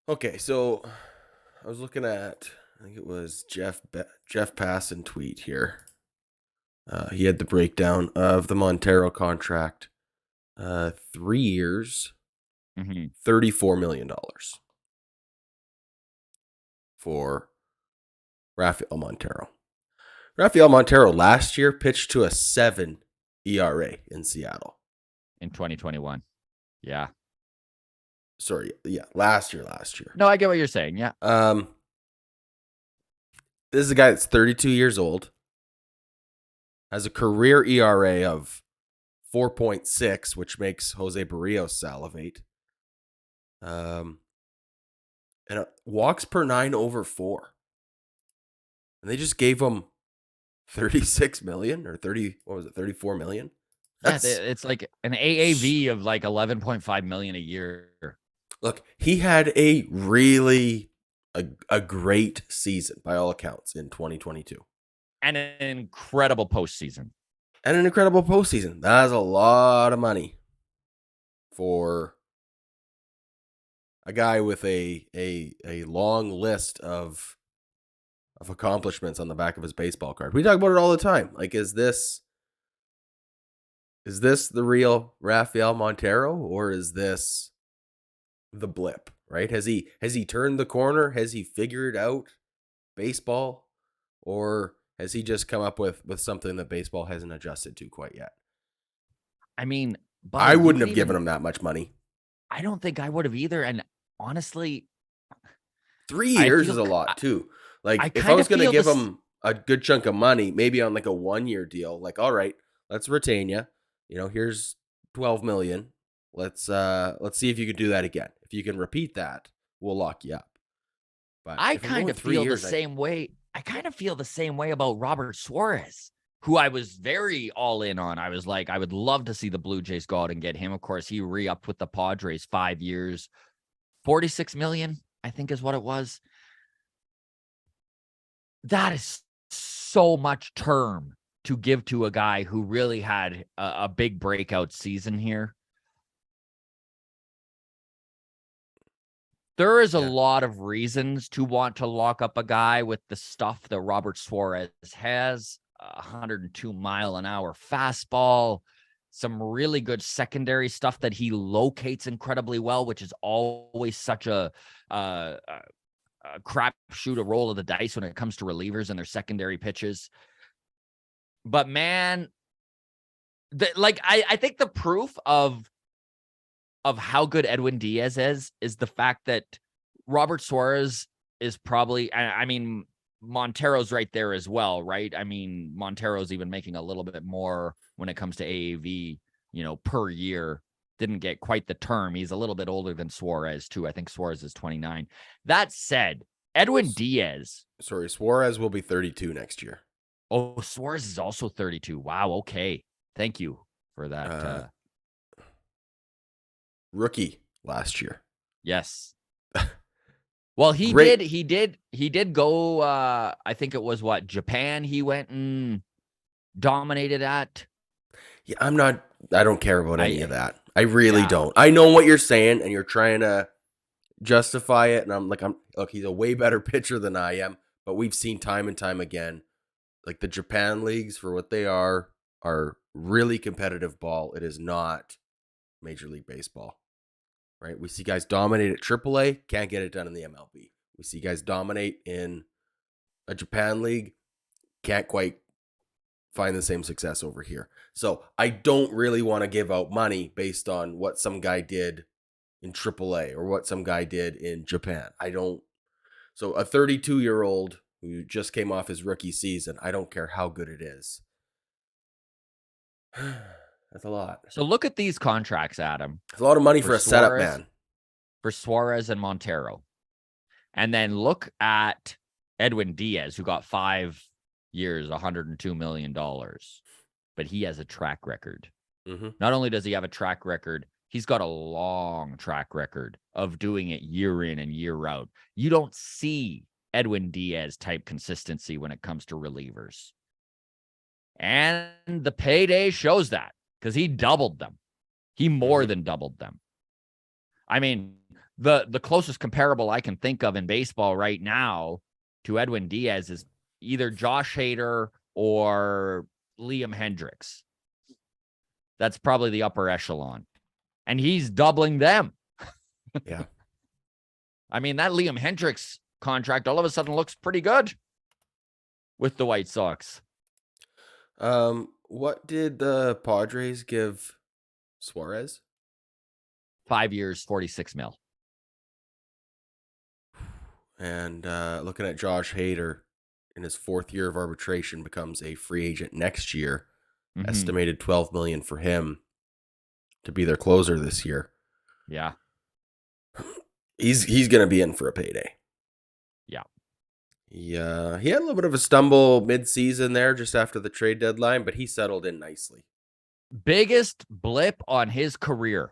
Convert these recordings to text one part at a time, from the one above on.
Okay, so I was looking at, I think it was Jeff Passan tweet here. He had the breakdown of the Montero contract. 3 years, Mm-hmm. $34 million for Rafael Montero. Rafael Montero last year pitched to a 7 ERA in Seattle. In 2021. Yeah. Sorry, yeah, last year. No, I get what you're saying. Yeah. This is a guy that's 32 years old, has a career ERA of 4.6, which makes Jose Barrios salivate. And walks per 9 over 4. And they just gave him 36 million or 30, what was it, 34 million? Yeah, it's like an AAV of like 11.5 million a year. Look, he had a really a great season by all accounts in 2022. And an incredible postseason. And an incredible postseason. That's a lot of money for a guy with a long list of accomplishments on the back of his baseball card. We talk about it all the time. Like, is this the real Rafael Montero, or is this the blip? Right? Has he turned the corner? Has he figured out baseball, or has he just come up with something that baseball hasn't adjusted to quite yet? I mean, buddy, I wouldn't have given him that much money. I don't think I would have either. And honestly, 3 years is a lot too. Like, if I was going to give him a good chunk of money, maybe on like a 1-year deal, like, all right, let's retain you. Here's 12 million. Let's see if you can do that again. If you can repeat that, we'll lock you up. But I kind of feel the same way. I kind of feel the same way about Robert Suarez, who I was very all in on. I was like, I would love to see the Blue Jays go out and get him. Of course, he re-upped with the Padres 5 years, 46 million, I think is what it was. That is so much term to give to a guy who really had a big breakout season here. There is a lot of reasons to want to lock up a guy with the stuff that Robert Suarez has, 102-mile-an-hour fastball, some really good secondary stuff that he locates incredibly well, which is always such a crapshoot, a roll of the dice when it comes to relievers and their secondary pitches. But man, I think the proof of how good Edwin Diaz is the fact that Robert Suarez is probably, I mean, Montero's right there as well, right? I mean, Montero's even making a little bit more when it comes to AAV, per year. Didn't get quite the term. He's a little bit older than Suarez too. I think Suarez is 29. That said, Edwin Diaz. Sorry, Suarez will be 32 next year. Oh, Suarez is also 32. Wow. Okay. Thank you for that. Rookie last year. Yes. Well, he did go, I think it was Japan he went and dominated at. Yeah, I don't care about any of that. I really don't. I know what you're saying, and you're trying to justify it, and I'm like, look, he's a way better pitcher than I am, but we've seen time and time again, like, the Japan leagues, for what they are really competitive ball. It is not Major League Baseball. Right? We see guys dominate at AAA, can't get it done in the MLB. We see guys dominate in a Japan league, can't quite find the same success over here. So I don't really want to give out money based on what some guy did in AAA or what some guy did in Japan. I don't. So a 32-year-old who just came off his rookie season, I don't care how good it is. That's a lot. So look at these contracts, Adam. It's a lot of money for a setup man. For Suarez and Montero. And then look at Edwin Diaz, who got 5 years, $102 million. But he has a track record. Mm-hmm. Not only does he have a track record, he's got a long track record of doing it year in and year out. You don't see Edwin Diaz type consistency when it comes to relievers. And the payday shows that, because he doubled them. He more than doubled them. I mean, The closest comparable I can think of in baseball right now to Edwin Diaz is either Josh Hader or Liam Hendricks. That's probably the upper echelon. And he's doubling them. Yeah. I mean, that Liam Hendricks contract all of a sudden looks pretty good with the White Sox. What did the Padres give Suarez? 5 years, 46 mil. And looking at Josh Hader in his 4th year of arbitration, becomes a free agent next year. Mhm. Estimated $12 million for him to be their closer this year. Yeah. He's going to be in for a payday. Yeah. He had a little bit of a stumble mid-season there just after the trade deadline, but he settled in nicely. Biggest blip on his career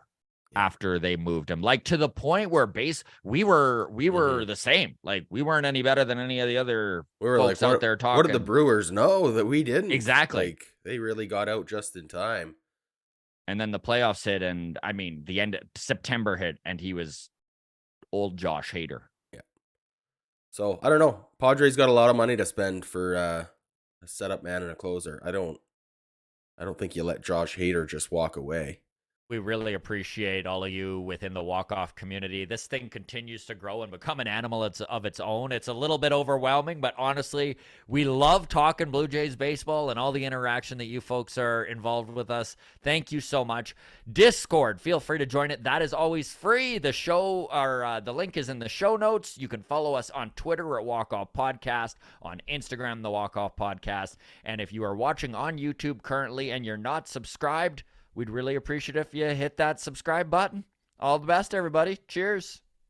Yeah. after they moved him, like to the point where we were the same. Like we weren't any better than any of the other We were folks like, out there talking. what did the Brewers know that we didn't? Exactly. Like, they really got out just in time. And then the playoffs hit, and I mean, the end of September hit, and he was old Josh Hader. Yeah. So I don't know. Padres got a lot of money to spend for a setup man and a closer. I don't think you let Josh Hader just walk away. We really appreciate all of you within the walk-off community. This thing continues to grow and become an animal of its own. It's a little bit overwhelming, but honestly, we love talking Blue Jays baseball and all the interaction that you folks are involved with us. Thank you so much. Discord, feel free to join it. That is always free. The show, or the link is in the show notes. You can follow us on Twitter at Walk Off Podcast, on Instagram, the Walk Off Podcast. And if you are watching on YouTube currently and you're not subscribed, we'd really appreciate if you hit that subscribe button. All the best, everybody. Cheers.